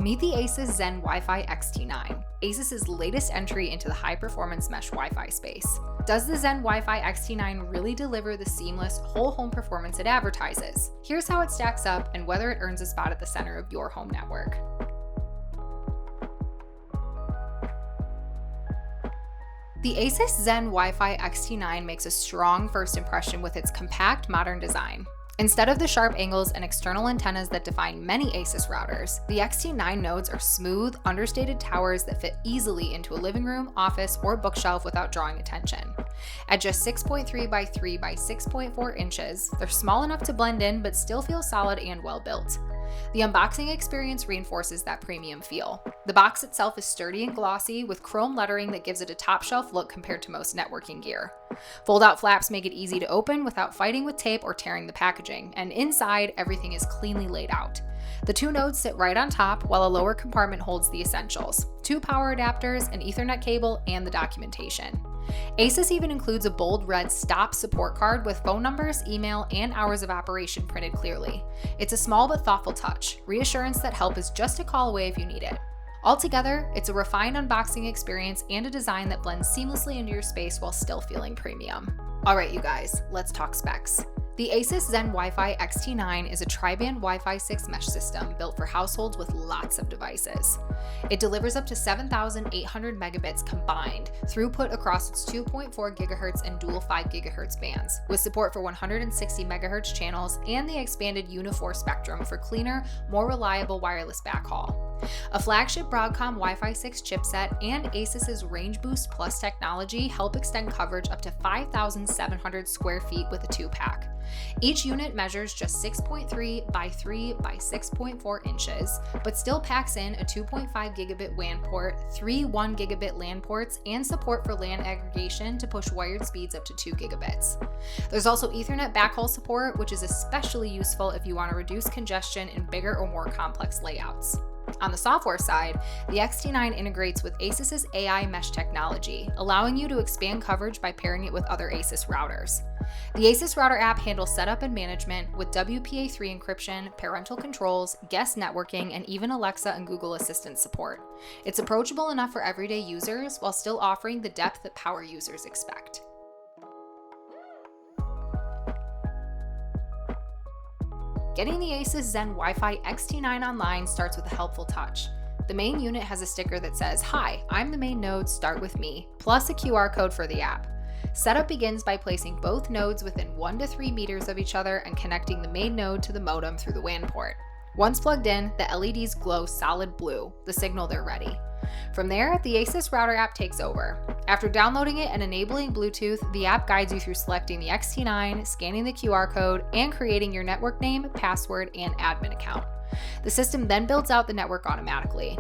Meet the Asus ZenWiFi XT9, Asus's latest entry into the high-performance mesh Wi-Fi space. Does the ZenWiFi XT9 really deliver the seamless, whole-home performance it advertises? Here's how it stacks up and whether it earns a spot at the center of your home network. The Asus ZenWiFi XT9 makes a strong first impression with its compact, modern design. Instead of the sharp angles and external antennas that define many Asus routers, the XT9 nodes are smooth, understated towers that fit easily into a living room, office, or bookshelf without drawing attention. At just 6.3 by 3 by 6.4 inches, they're small enough to blend in but still feel solid and well built. The unboxing experience reinforces that premium feel. The box itself is sturdy and glossy, with chrome lettering that gives it a top-shelf look compared to most networking gear. Fold-out flaps make it easy to open without fighting with tape or tearing the packaging, and inside, everything is cleanly laid out. The two nodes sit right on top, while a lower compartment holds the essentials: 2 power adapters, an Ethernet cable, and the documentation. Asus even includes a bold red STOP support card with phone numbers, email, and hours of operation printed clearly. It's a small but thoughtful touch, reassurance that help is just a call away if you need it. Altogether, it's a refined unboxing experience and a design that blends seamlessly into your space while still feeling premium. Alright you guys, let's talk specs. The Asus ZenWiFi XT9 is a tri-band Wi-Fi 6 mesh system built for households with lots of devices. It delivers up to 7,800 megabits combined throughput across its 2.4 GHz and dual 5 GHz bands, with support for 160 MHz channels and the expanded Uni-4 spectrum for cleaner, more reliable wireless backhaul. A flagship Broadcom Wi-Fi 6 chipset and Asus's Range Boost Plus technology help extend coverage up to 5,700 square feet with a 2-pack. Each unit measures just 6.3 by 3 by 6.4 inches, but still packs in a 2.5 gigabit WAN port, 3 1 gigabit LAN ports, and support for LAN aggregation to push wired speeds up to 2 gigabits. There's also Ethernet backhaul support, which is especially useful if you want to reduce congestion in bigger or more complex layouts. On the software side, the XT9 integrates with Asus's AI mesh technology, allowing you to expand coverage by pairing it with other Asus routers. The Asus Router app handles setup and management with WPA3 encryption, parental controls, guest networking, and even Alexa and Google Assistant support. It's approachable enough for everyday users while still offering the depth that power users expect. Getting the Asus ZenWiFi XT9 online starts with a helpful touch. The main unit has a sticker that says, "Hi, I'm the main node, start with me," plus a QR code for the app. Setup begins by placing both nodes within 1 to 3 meters of each other and connecting the main node to the modem through the WAN port. Once plugged in, the LEDs glow solid blue, the signal they're ready. From there, the Asus Router app takes over. After downloading it and enabling Bluetooth, the app guides you through selecting the XT9, scanning the QR code, and creating your network name, password, and admin account. The system then builds out the network automatically.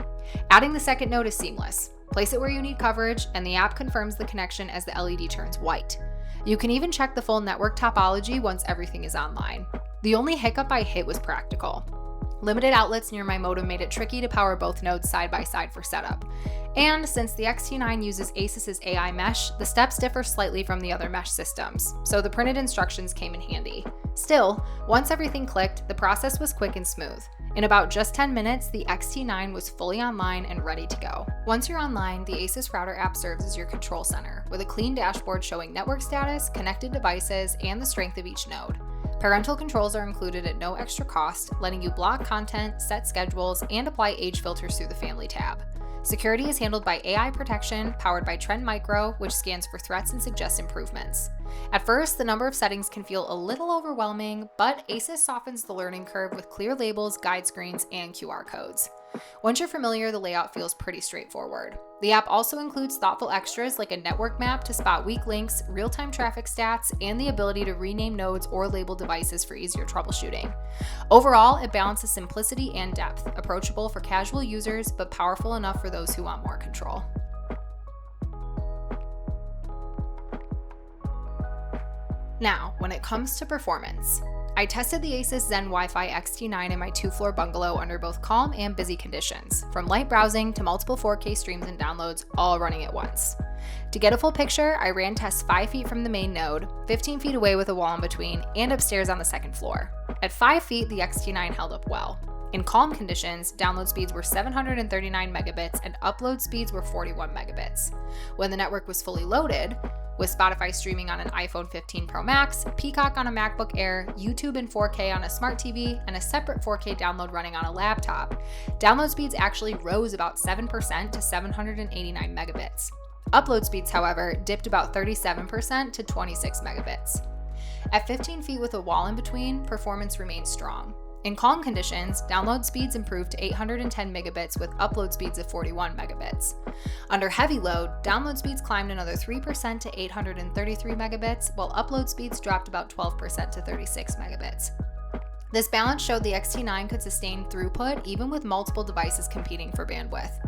Adding the second node is seamless. Place it where you need coverage, and the app confirms the connection as the LED turns white. You can even check the full network topology once everything is online. The only hiccup I hit was practical. Limited outlets near my modem made it tricky to power both nodes side by side for setup. And since the XT9 uses Asus's AI mesh, the steps differ slightly from the other mesh systems, so the printed instructions came in handy. Still, once everything clicked, the process was quick and smooth. In about just 10 minutes, the XT9 was fully online and ready to go. Once you're online, the Asus Router app serves as your control center, with a clean dashboard showing network status, connected devices, and the strength of each node. Parental controls are included at no extra cost, letting you block content, set schedules, and apply age filters through the Family tab. Security is handled by AI protection, powered by Trend Micro, which scans for threats and suggests improvements. At first, the number of settings can feel a little overwhelming, but Asus softens the learning curve with clear labels, guide screens, and QR codes. Once you're familiar, the layout feels pretty straightforward. The app also includes thoughtful extras like a network map to spot weak links, real-time traffic stats, and the ability to rename nodes or label devices for easier troubleshooting. Overall, it balances simplicity and depth, approachable for casual users, but powerful enough for those who want more control. Now, when it comes to performance, I tested the Asus ZenWiFi XT9 in my 2-floor bungalow under both calm and busy conditions, from light browsing to multiple 4K streams and downloads, all running at once. To get a full picture, I ran tests 5 feet from the main node, 15 feet away with a wall in between, and upstairs on the 2nd floor. At 5 feet, the XT9 held up well. In calm conditions, download speeds were 739 megabits and upload speeds were 41 megabits. When the network was fully loaded, with Spotify streaming on an iPhone 15 Pro Max, Peacock on a MacBook Air, YouTube in 4K on a smart TV, and a separate 4K download running on a laptop, download speeds actually rose about 7% to 789 megabits. Upload speeds, however, dipped about 37% to 26 megabits. At 15 feet with a wall in between, performance remained strong. In calm conditions, download speeds improved to 810 megabits with upload speeds of 41 megabits. Under heavy load, download speeds climbed another 3% to 833 megabits, while upload speeds dropped about 12% to 36 megabits. This balance showed the XT9 could sustain throughput even with multiple devices competing for bandwidth.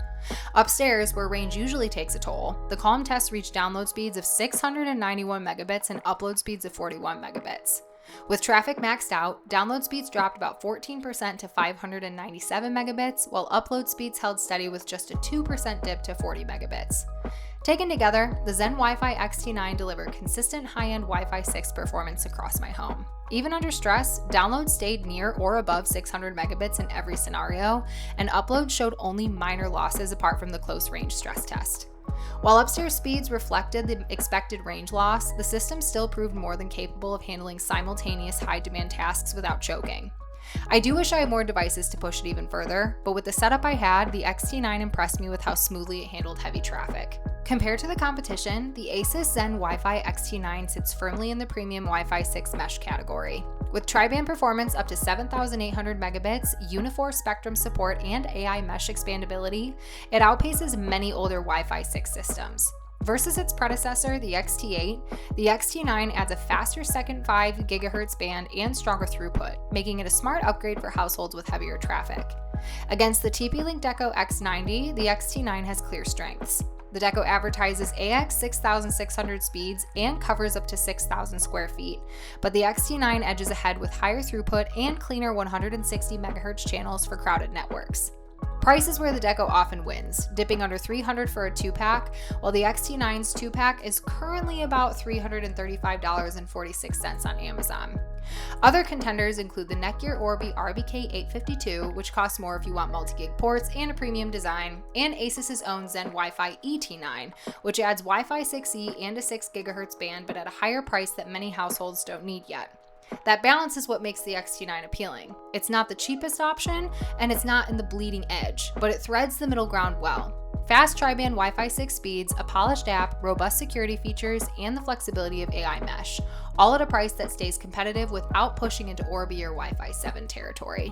Upstairs, where range usually takes a toll, the calm test reached download speeds of 691 megabits and upload speeds of 41 megabits. With traffic maxed out, download speeds dropped about 14% to 597 megabits, while upload speeds held steady with just a 2% dip to 40 megabits. Taken together, the ZenWiFi XT9 delivered consistent high-end Wi-Fi 6 performance across my home. Even under stress, download stayed near or above 600 megabits in every scenario, and upload showed only minor losses apart from the close-range stress test. While upstairs speeds reflected the expected range loss, the system still proved more than capable of handling simultaneous high-demand tasks without choking. I do wish I had more devices to push it even further, but with the setup I had, the XT9 impressed me with how smoothly it handled heavy traffic. Compared to the competition, the Asus ZenWiFi XT9 sits firmly in the premium Wi-Fi 6 mesh category. With tri-band performance up to 7,800 megabits, uniform spectrum support, and AI mesh expandability, it outpaces many older Wi-Fi 6 systems. Versus its predecessor, the XT8, the XT9 adds a faster second 5 GHz band and stronger throughput, making it a smart upgrade for households with heavier traffic. Against the TP-Link Deco X90, the XT9 has clear strengths. The Deco advertises AX 6600 speeds and covers up to 6,000 square feet, but the XT9 edges ahead with higher throughput and cleaner 160 MHz channels for crowded networks. Price is where the Deco often wins, dipping under $300 for a 2-pack, while the XT9's 2-pack is currently about $335.46 on Amazon. Other contenders include the Netgear Orbi RBK852, which costs more if you want multi-gig ports and a premium design, and Asus's own ZenWiFi ET9, which adds Wi-Fi 6E and a 6 GHz band, but at a higher price that many households don't need yet. That balance is what makes the XT9 appealing. It's not the cheapest option, and it's not in the bleeding edge, but it threads the middle ground well. Fast tri-band Wi-Fi 6 speeds, a polished app, robust security features, and the flexibility of AI mesh, all at a price that stays competitive without pushing into Orbi or Wi-Fi 7 territory.